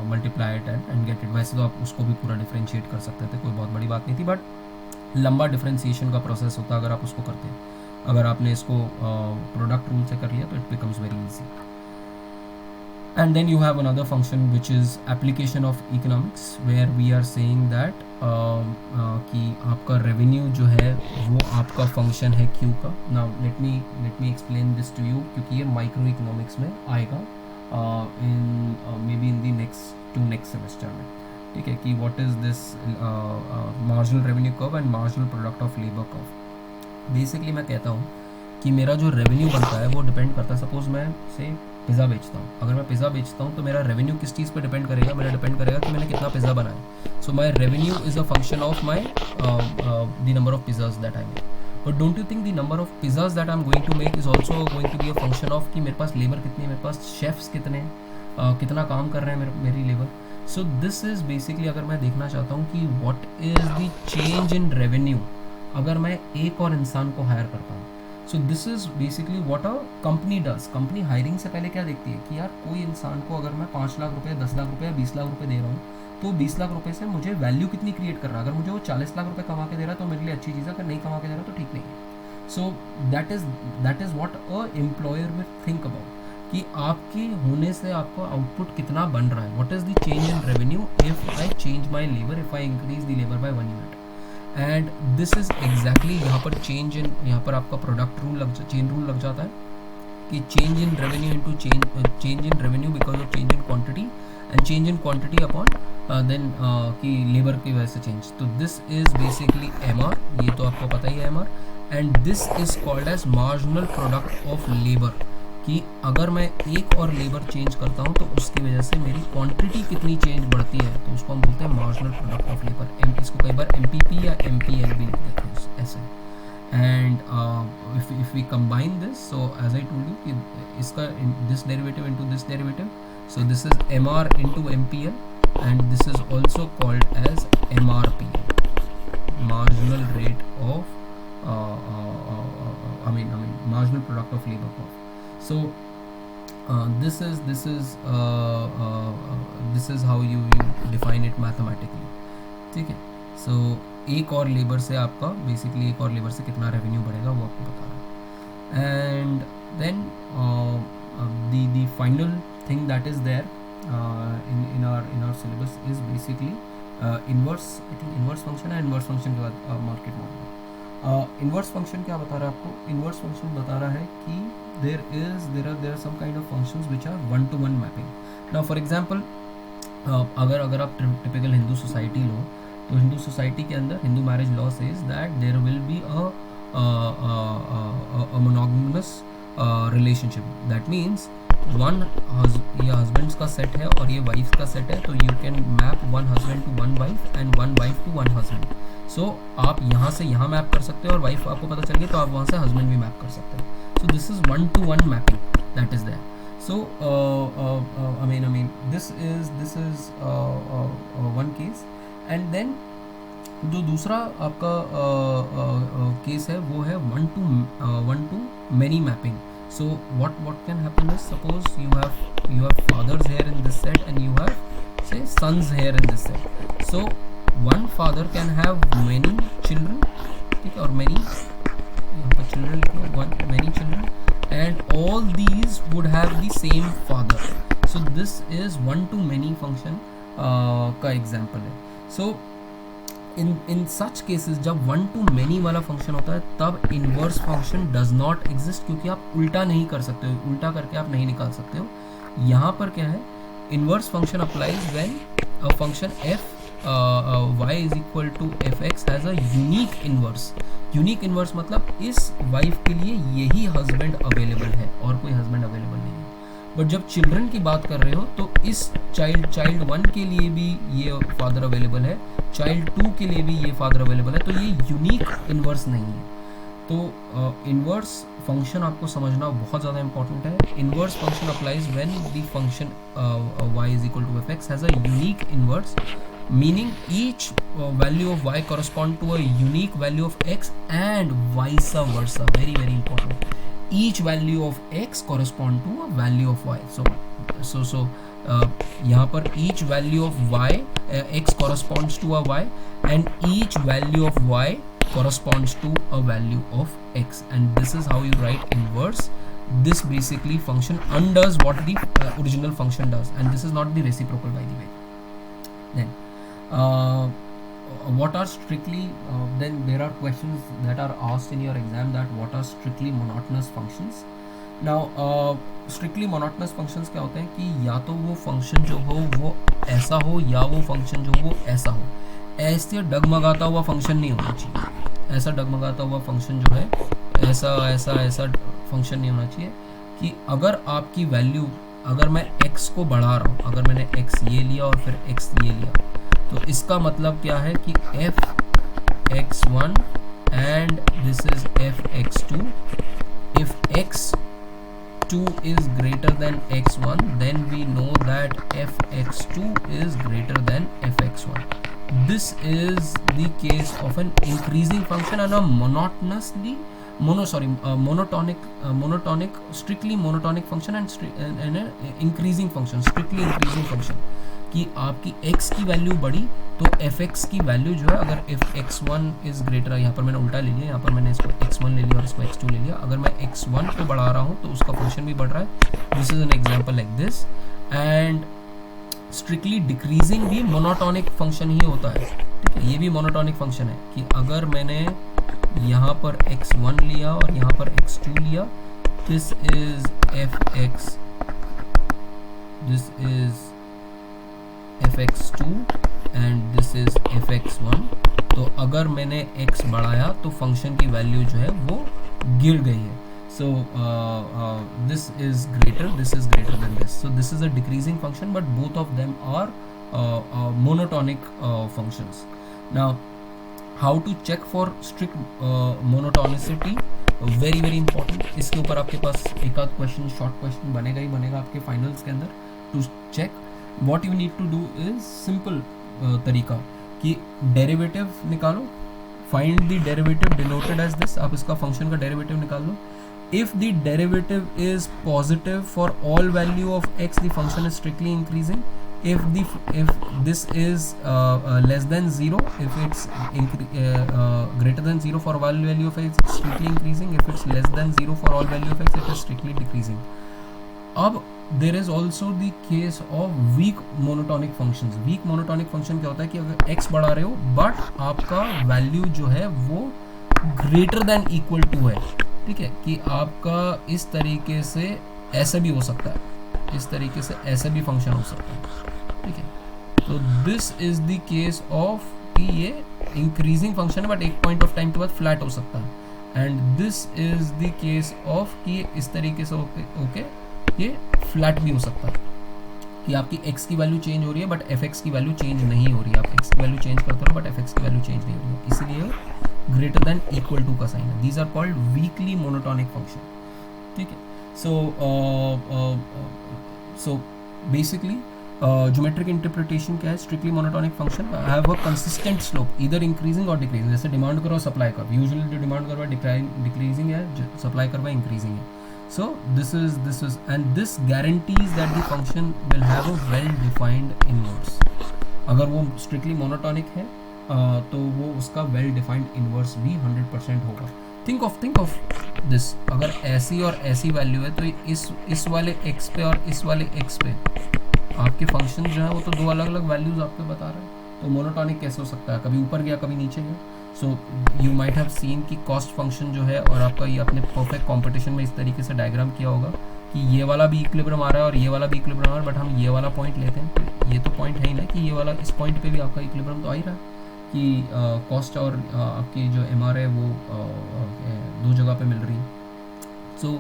multiply it and get it. वैसे तो आप उसको भी पूरा डिफ्रेंशिएट कर सकते थे, कोई बहुत बड़ी बात नहीं थी, बट लंबा डिफ्रेंशिएशन का प्रोसेस होता अगर आप उसको करते। अगर आपने इसको प्रोडक्ट रूल से कर लिया तो it becomes very easy. And then you have another function which is application of economics, where we are saying that कि आपका revenue जो है वो आपका function है Q का। Now let me explain this to you, क्योंकि ये micro economics में आएगा maybe in the next semester में, ठीक है, कि what is this marginal revenue curve and marginal product of labor curve। Basically मैं कहता हूँ कि मेरा जो रेवेन्यू बनता है वो डिपेंड करता है, सपोज मैं से पिज़्ज़ा बेचता हूँ, अगर मैं पिज़्ज़ा बेचता हूँ तो मेरा रेवेन्यू किस चीज़ पे डिपेंड करेगा? मेरा डिपेंड करेगा कि मैंने कितना पिज़्ज़ा बनाया। So my revenue is a function of my the number of pizzas that I make. But don't you think the number of pizzas that I am going to make is also going to be a function of कि मेरे पास labour कितनी है, मेरे पास chefs कितने हैं, कितना काम कर रहे हैं मेरी labour. So this is basically, अगर मैं देखना चाहता हूँ कि what is the change in revenue अगर मैं एक और इंसान को हायर करता हूँ। सो this is basically what a company does. Company hiring से पहले क्या देखती है कि यार कोई इंसान को अगर मैं 5 लाख रुपये, 10 लाख रुपये, 20 लाख रुपये दे रहा हूँ तो 20 लाख रुपये से मुझे वैल्यू कितनी क्रिएट कर रहा है। अगर मुझे वो 40 लाख रुपये कमा के दे रहा है तो मेरे लिए अच्छी चीज़ है, अगर नहीं कमा के दे रहा तो ठीक नहीं है। So that is what a employer will think about कि आपके होने से आपका आउटपुट कितना बन रहा है। What is the change in revenue if I change my labour, if I increase the labour by 1 unit. And this is exactly यहाँ पर चेंज इन, यहाँ पर आपका प्रोडक्ट रूल चेन रूल लग जाता है कि change in revenue into change in revenue because of change in quantity and change in quantity upon then कि लेबर की वजह से चेंज। तो दिस इज़ बेसिकली MR, ये तो आपको पता ही है MR। And this is called as marginal product of labour, कि अगर मैं एक और लेबर चेंज करता हूँ तो उसकी वजह से मेरी क्वांटिटी कितनी चेंज बढ़ती है, तो उसको हम बोलते हैं मार्जिनल प्रोडक्ट ऑफ लेबर। इसको कई बार MPP या MPL भी लिख देते हैं ऐसे। And if we combine this, so as I told you कि इसका this derivative into this derivative, so this is MR into MPL and this is also called as MRPL, marginal rate of I mean marginal product of labor cost. So this is how you define it mathematically, ठीक है। So एक और labour से आपका basically एक और labour से कितना रेवेन्यू बढ़ेगा वो आपको बता रहा है। And then the final thing that is there in our syllabus is basically inverse, I think inverse function है। inverse function के बाद market model। इन्वर्स फंक्शन क्या बता रहा है आपको? इन्वर्स फंक्शन बता रहा है कि there are some kind of functions which are one to one mapping. Now for example, अगर आप टिपिकल हिंदू सोसाइटी लो तो हिंदू सोसाइटी के अंदर Hindu marriage law says that there will be a monogamous relationship. That means ये हस्बैंड्स का set है और ये वाइफ्स का सेट है, तो you can map one husband to one wife and one wife to one husband. So आप यहाँ से यहाँ मैप कर सकते हो और वाइफ आपको पता चल गई तो आप वहाँ से हस्बैंड भी मैप कर सकते हो। So this is 1-to-1 mapping that is there. So I mean this is one case, and then जो दूसरा आपका केस है वो है one to many mapping. So what can happen is, suppose you have fathers here in this set and you have say sons here in this set. So one father can have many children, ठीक है, और many यहाँ पर children लिखो, many children, and all these would have the same father. So this is one to many function का example है। So इन such cases जब one two many वाला फंक्शन होता है तब inverse function does not exist, क्योंकि आप उल्टा नहीं कर सकते हो, उल्टा करके आप नहीं निकाल सकते हो. यहाँ पर क्या है, inverse function applies when a function f y is equal to f x has a unique inverse. Unique inverse मतलब इस वाइफ के लिए यही हस्बैंड अवेलेबल है और कोई हस्बैंड अवेलेबल नहीं है. बट जब चिल्ड्रन की बात कर रहे हो तो इस चाइल्ड 1 के लिए भी ये फादर अवेलेबल है, चाइल्ड 2 के लिए भी ये फादर अवेलेबल है, तो ये यूनिक इनवर्स नहीं है. तो इनवर्स फंक्शन आपको समझना बहुत ज़्यादा इंपॉर्टेंट है. Inverse function applies when the function y is equal to f x has a unique inverse, meaning each value of y correspond to a unique value of x and vice versa. Very very important. Each value of x correspond to a value of y. So यहाँ पर each value of y x corresponds to a y and each value of y corresponds to a value of x, and this is how you write inverse. This basically function undoes what the original function does, and this is not the reciprocal, by the way. Then what are strictly then there are questions that are asked in your exam that what are strictly monotonous functions. Now strictly monotonous functions क्या होते हैं कि या तो वो function जो हो वो ऐसा हो या वो फंक्शन जो हो ऐसा हो. ऐसे डगमगाता हुआ फंक्शन नहीं होना चाहिए. ऐसा डगमगाता हुआ फंक्शन जो है ऐसा ऐसा ऐसा फंक्शन नहीं होना चाहिए कि अगर आपकी वैल्यू, अगर मैं x को बढ़ा रहा हूँ, अगर मैंने x ये लिया और फिर x ये लिया, तो इसका मतलब क्या है कि f x1 and this is f x2. If x2 is greater than x1, then we know that f x2 is greater than f x1. This is the case of an increasing function and a monotonic strictly monotonic function and an increasing function, strictly increasing function. कि आपकी x की value बढ़ी तो fx की value जो है, अगर if x1 is greater, यहाँ पर मैंने उल्टा ले लिया, यहाँ पर मैंने इसको x1 ले लिया और इसको x2 ले लिया, अगर मैं x1 को बढ़ा रहा हूँ तो उसका फंक्शन भी बढ़ रहा है. This is an example like this. And strictly decreasing भी मोनोटोनिक फंक्शन ही होता है. ठीक है, ये भी मोनोटोनिक फंक्शन है कि अगर मैंने यहाँ पर x1 लिया और यहाँ पर x2 लिया, this is fx, this is fx2 and this is fx1. तो अगर मैंने x बढ़ाया तो फंक्शन की वैल्यू जो है वो गिर गई है. So this is greater than this. So this is a decreasing function, but both of them are monotonic functions. Now, how to check for strict monotonicity? Very very important. इसके ऊपर आपके पास एक आध क्वेश्चन, शॉर्ट क्वेश्चन बनेगा ही बनेगा आपके finals के अंदर. To check what you need to do is simple तरीका कि डेरिवेटिव निकालो. Find the derivative denoted as this. आप इसका फंक्शन का डेरिवेटिव निकाल लो. If the derivative is positive for all value of x, the function is strictly increasing. If this is less than 0, if it's greater than 0 for all value of x, it's strictly increasing. If it's less than 0 for all value of x, it is strictly decreasing. अब there is also the case of weak monotonic functions. Weak monotonic function क्या होता है कि अगर x बढ़ा रहे हो but आपका वैल्यू जो है वो greater than equal to है. ठीक है, कि आपका इस तरीके से ऐसा भी हो सकता है, इस तरीके से ऐसा भी फंक्शन हो सकता है. ठीक है, तो this is the case of कि ये इंक्रीजिंग फंक्शन है बट एक पॉइंट ऑफ टाइम के बाद फ्लैट हो सकता है. And this is the case of कि इस तरीके से ओके ये फ्लैट भी हो सकता है कि आपकी x की वैल्यू चेंज हो रही है बट fx की वैल्यू चेंज नहीं हो रही है. आप x की वैल्यू चेंज करते हो बट fx की वैल्यू चेंज नहीं हो रही है, इसलिए greater than equal to का साइन है. These are called weakly monotonic function. ठीक है, so basically geometric interpretation क्या है? strictly monotonic function have a consistent slope, either increasing or decreasing. जैसे डिमांड करो सप्लाई कर्व, यूजुअली जो डिमांड कर्व डिक्रीजिंग है, सप्लाई कर्व इंक्रीजिंग है. So this is and this guarantees that the function will have a well defined inverse. अगर वो strictly monotonic है तो वो उसका वेल डिफाइंड इनवर्स भी 100% होगा. थिंक ऑफ दिस, अगर ऐसी और ऐसी वैल्यू है तो इस वाले x पे और इस वाले x पे आपके फंक्शन जो है वो तो दो अलग अलग वैल्यूज आपको बता रहे हैं. तो मोनोटॉनिक कैसे हो सकता है, कभी ऊपर गया कभी नीचे गया। So you might have seen कि कॉस्ट फंक्शन जो है, और आपका ये अपने परफेक्ट कंपटीशन में इस तरीके से डायग्राम किया होगा कि ये वाला भी इक्विलिब्रियम आ रहा है और ये वाला भी इक्विलिब्रियम आ रहा है, बट हम ये वाला पॉइंट लेते हैं, तो ये तो पॉइंट है ही ना कि ये वाला, इस पॉइंट पे भी आपका इक्विलिब्रियम तो आ ही रहा है कि कॉस्ट और आपकी जो एम आर है वो दो जगह पे मिल रही है। सो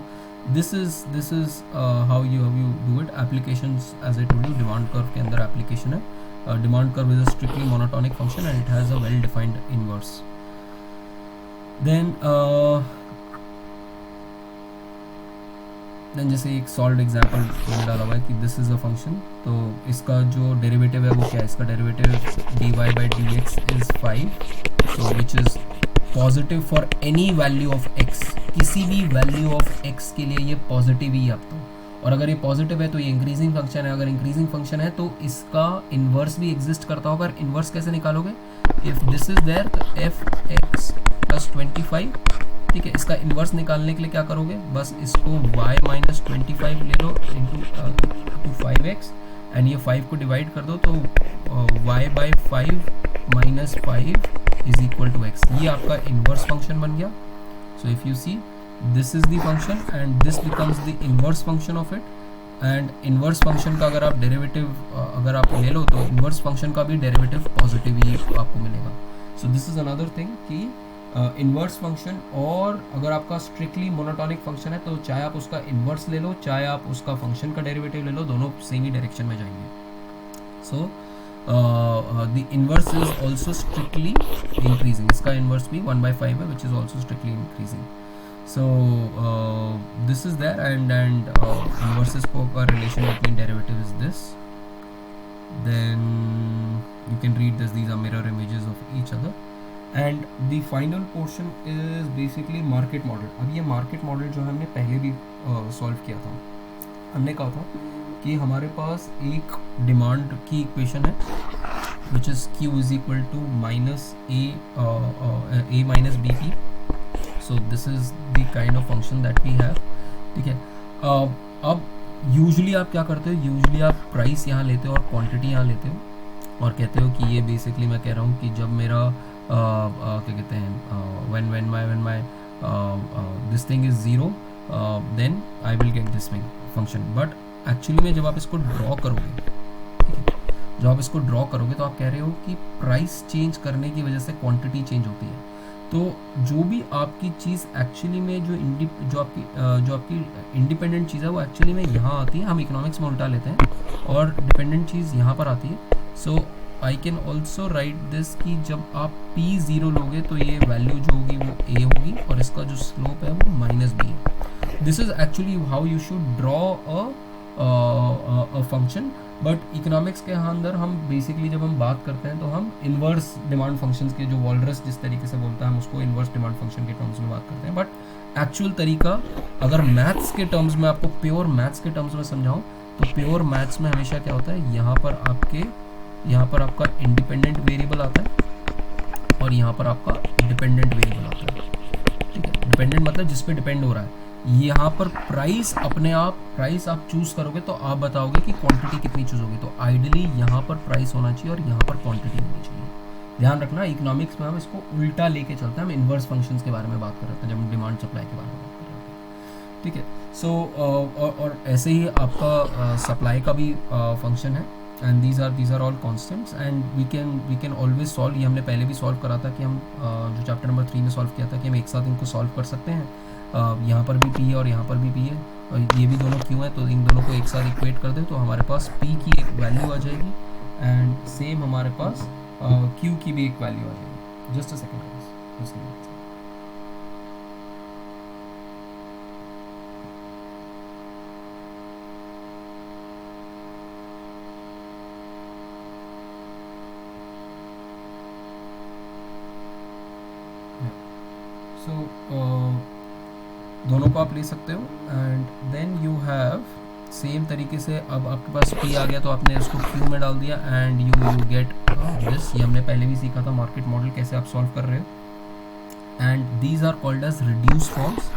this is how you do it. Applications, as I told you, demand curve के अंदर application है, demand curve is a strictly monotonic function and it has a well defined inverse. Then जैसे एक सॉल्व एग्जाम्पल मैंने डाला हुआ है कि दिस इज अ फंक्शन, तो इसका जो डेरिवेटिव है वो क्या है, इसका derivative dy by dx is 5, so which is positive for any value of x, किसी भी वैल्यू ऑफ x के लिए ये पॉजिटिव ही आप तो, और अगर ये पॉजिटिव है तो ये इंक्रीजिंग फंक्शन है, अगर इंक्रीजिंग फंक्शन है तो इसका इन्वर्स भी एग्जिस्ट करता होगा। इन्वर्स कैसे निकालोगे, इफ दिस इज देयर तो fx प्लस 25, ठीक है। इसका इन्वर्स निकालने के लिए क्या करोगे, बस इसको y माइनस 25 ले लो इंटू 5x एंड ये 5 को डिवाइड कर दो, तो y by 5 minus 5 is equal to x, ये आपका इन्वर्स फंक्शन बन गया। So if you see this is the function and this becomes the inverse function of it, and inverse function का अगर आप डेरिवेटिव अगर आप ले लो तो इन्वर्स फंक्शन का भी डेरिवेटिव पॉजिटिव ही आपको मिलेगा। सो दिस इज अनदर थिंग कि इन्वर्स फंक्शन, और अगर आपका स्ट्रिक्टली मोनोटॉनिक फंक्शन है तो चाहे आप उसका इन्वर्स ले लो चाहे आप उसका फंक्शन का डेरिवेटिव ले लो, दोनों सेम ही डायरेक्शन में जाएंगे। So the inverse is also strictly increasing, इसका इन्वर्स भी 1/5 है which is also strictly increasing. So this is there and inverses का relation between derivative is this, then you can read this, these are mirror images of each other, and the final portion is basically market model। अब ये market model जो हमने पहले भी solve किया था, हमने कहा था कि हमारे पास एक डिमांड की इक्वेशन है which is q is equal to minus a minus bp, so this is the kind of function that we have, ठीक है। अब यूजली आप क्या करते हो, यूजली आप प्राइस यहाँ लेते हो और क्वांटिटी यहाँ लेते हो और कहते हो कि ये बेसिकली मैं कह रहा हूँ कि जब मेरा क्या कहते हैं when my this thing is 0 then I will get this function, but actually में जब आप इसको ड्रॉ करोगे, जब आप इसको ड्रॉ करोगे तो आप कह रहे हो कि प्राइस चेंज करने की वजह से क्वांटिटी चेंज होती है। तो जो भी आपकी चीज़ एक्चुअली में जो आपकी इंडिपेंडेंट चीज़ है वो एक्चुअली में यहाँ आती है, हम इकोनॉमिक्स में उल्टा लेते हैं और डिपेंडेंट चीज़ यहाँ पर आती है। So I can also write this कि जब आप P0 लोगे तो ये वैल्यू जो होगी वो A होगी और इसका जो स्लोप है वो माइनस B है। This is actually how you should draw a function, but economics के अंदर हम बेसिकली जब हम बात करते हैं तो हम इन्वर्स डिमांड फंक्शंस के, जो वॉलरस जिस तरीके से बोलता है हम उसको इन्वर्स डिमांड फंक्शन के टर्म्स में बात करते हैं, बट एक्चुअल तरीका अगर मैथ्स के टर्म्स में आपको प्योर मैथ्स के टर्म्स में समझाऊं तो प्योर मैथ्स में हमेशा क्या होता है, यहाँ पर आपका इंडिपेंडेंट वेरिएबल आता है और यहाँ पर आपका डिपेंडेंट वेरिएबल आता है, ठीक है। डिपेंडेंट मतलब जिस पे डिपेंड हो रहा है। यहाँ पर प्राइस अपने आप, प्राइस आप चूज करोगे तो आप बताओगे कि क्वांटिटी कितनी चूज होगी, तो आइडियली यहाँ पर प्राइस होना चाहिए और यहाँ पर क्वांटिटी होनी चाहिए। ध्यान रखना इकोनॉमिक्स में हम इसको उल्टा लेके चलते हैं, हम इन्वर्स फंक्शंस के बारे में बात कर रहे थे जब हम डिमांड सप्लाई के बारे में बात कर रहे थे, ठीक है। सो और ऐसे ही आपका सप्लाई का भी फंक्शन है, and these are all constants and we can always solve. ये हमने पहले भी सॉल्व करा था कि हम जो चैप्टर नंबर 3 में सॉल्व किया था कि हम एक साथ इनको सॉल्व कर सकते हैं। यहाँ पर भी P है और यहाँ पर भी P है और ये भी दोनों Q है, तो इन दोनों को एक साथ इक्वेट कर दे तो हमारे पास P की एक वैल्यू आ जाएगी एंड सेम हमारे पास Q की भी एक वैल्यू आ जाएगी। जस्ट अ सेकंड गाइस, दोनों को आप ले सकते हो and then you have same तरीके से, अब आपके पास P आ गया तो आपने उसको Q में डाल दिया एंड यू गेट दिस। ये हमने पहले भी सीखा था मार्केट मॉडल कैसे आप सॉल्व कर रहे हो, and these are called as reduce forms.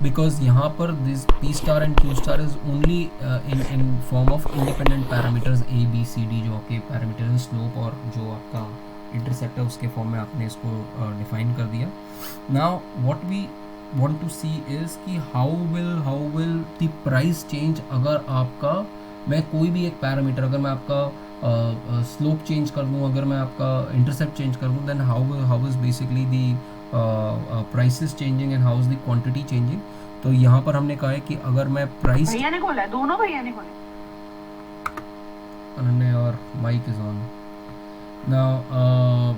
Because यहाँ पर this p star and q star is only in form of independent parameters a b c d, जो आपके पैरामीटर स्लोप और जो आपका इंटरसेप्ट है उसके फॉर्म में आपने इसको डिफाइन कर दिया. Now what we want to see is कि how will the price change अगर आपका मैं कोई भी एक पैरामीटर, अगर मैं आपका स्लोप चेंज कर दूँ, अगर मैं आपका इंटरसेप्ट चेंज कर दूँ, then how is basically the prices changing and how is the quantity changing. तो यहाँ पर हमने कहा है कि अगर मैं प्राइस, भैया ने खोला है, दोनों भैया ने खोला. अनन्या और mike is on now.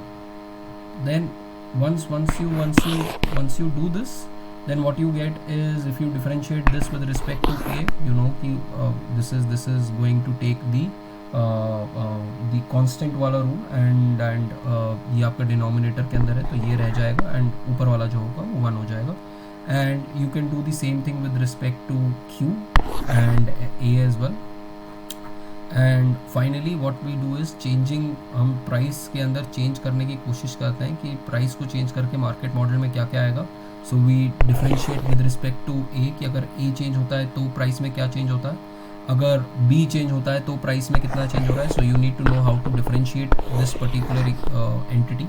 Then once you do this, then what you get is, if you differentiate this with respect to a, you know कि this is going to take the constant वाला rule and ये आपका denominator के अंदर है तो ये रह जाएगा एंड ऊपर वाला जो होगा वो 1 हो जाएगा. And you can do the same thing with respect to q and a as well. And finally what we do is changing, हम प्राइस के अंदर चेंज करने की कोशिश करते हैं कि प्राइस को चेंज करके मार्केट मॉडल में क्या क्या आएगा. So we differentiate with respect to A कि अगर ए चेंज होता है तो प्राइस में क्या चेंज होता है, अगर बी चेंज होता है तो प्राइस में कितना चेंज हो रहा है. So you need to know how to differentiate this particular entity.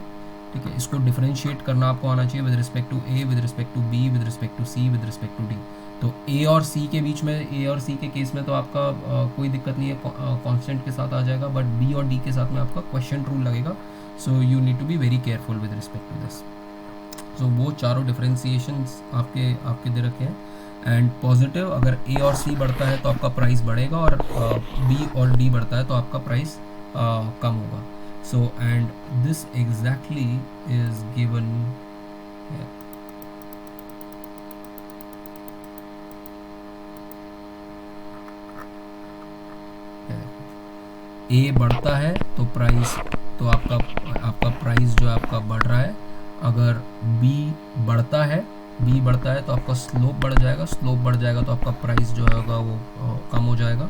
ठीक है, इसको डिफरेंशिएट करना आपको आना चाहिए with respect to a, with respect to b, with respect to c, with respect to d. तो ए और सी के बीच में, ए और सी के केस में तो आपका कोई दिक्कत नहीं है, कांस्टेंट के साथ आ जाएगा. बट बी और डी के साथ में आपका क्वेश्चन रूल लगेगा. So you need to be very careful with respect to this. So वो चारों डिफरेंशिएशंस आपके दे रखे हैं. एंड पॉजिटिव, अगर ए और सी बढ़ता है तो आपका प्राइस बढ़ेगा और बी और डी बढ़ता है तो आपका प्राइस कम होगा. So and this exactly is given. A बढ़ता है तो प्राइस, तो आपका प्राइस जो है आपका बढ़ रहा है. अगर बी बढ़ता है तो आपका स्लोप बढ़ जाएगा, स्लोप बढ़ जाएगा तो आपका प्राइस जो होगा वो कम हो जाएगा.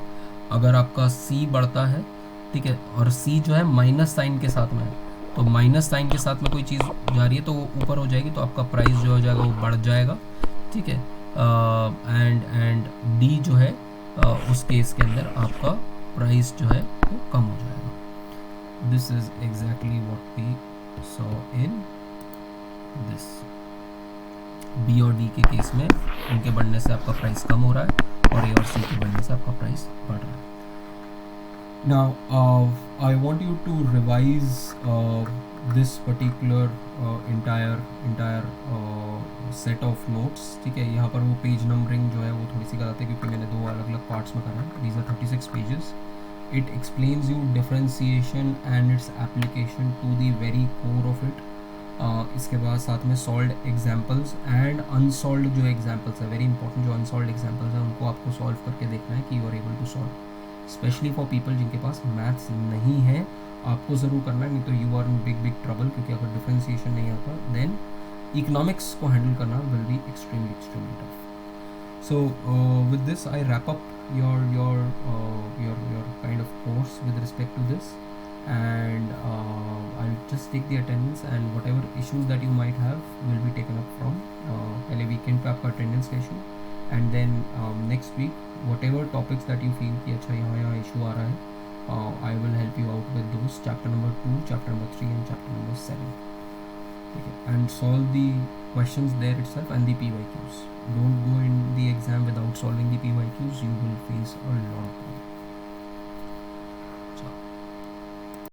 अगर आपका सी बढ़ता है, ठीक है, और सी जो है माइनस साइन के साथ में है, तो माइनस साइन के साथ में कोई चीज़ जा रही है तो वो ऊपर हो जाएगी, तो आपका प्राइस जो हो जाएगा वो बढ़ जाएगा. ठीक है, एंड डी जो है उस केस के अंदर आपका प्राइस जो है वो कम हो जाएगा. This is exactly what we saw in this. B और डी के केस में उनके बढ़ने से आपका प्राइस कम हो रहा है और ए और सी के बढ़ने से आपका प्राइस बढ़ रहा है. Now I want you to revise this particular entire set of notes. ठीक है, यहाँ पर वो पेज नंबरिंग जो है वो थोड़ी सी गलत है क्योंकि मैंने 2 अलग अलग पार्ट्स में करा है. These are 36 pages. It explains you differentiation and its application to the very core of it. इसके बाद साथ में सॉल्व्ड एग्जाम्पल्स एंड अनसॉल्व्ड जो एग्जाम्पल्स है, वेरी इंपॉर्टेंट, जो अनसॉल्व्ड एग्जाम्पल्स हैं उनको आपको सॉल्व करके देखना है कि you are able to solve. Specially for people जिनके पास मैथ्स नहीं है, आपको ज़रूर करना है, नहीं तो you are in big trouble. क्योंकि अगर डिफरेंशिएशन नहीं आता देन इकोनॉमिक्स को हैंडल करना will be extremely tough. So with this I wrap up your kind of course with respect to this, and I'll just take the attendance and whatever issues that you might have will be taken up from पहले weekend पे आपका attendance का issue, and then next week whatever topics that you feel कि अच्छा यहाँ issue आ रहा है, I will help you out with those, chapter number 2, chapter number 3 and chapter number 7. Okay, and solve the questions there itself and the PYQs. Don't go in the exam without solving the PYQs. You will face a lot of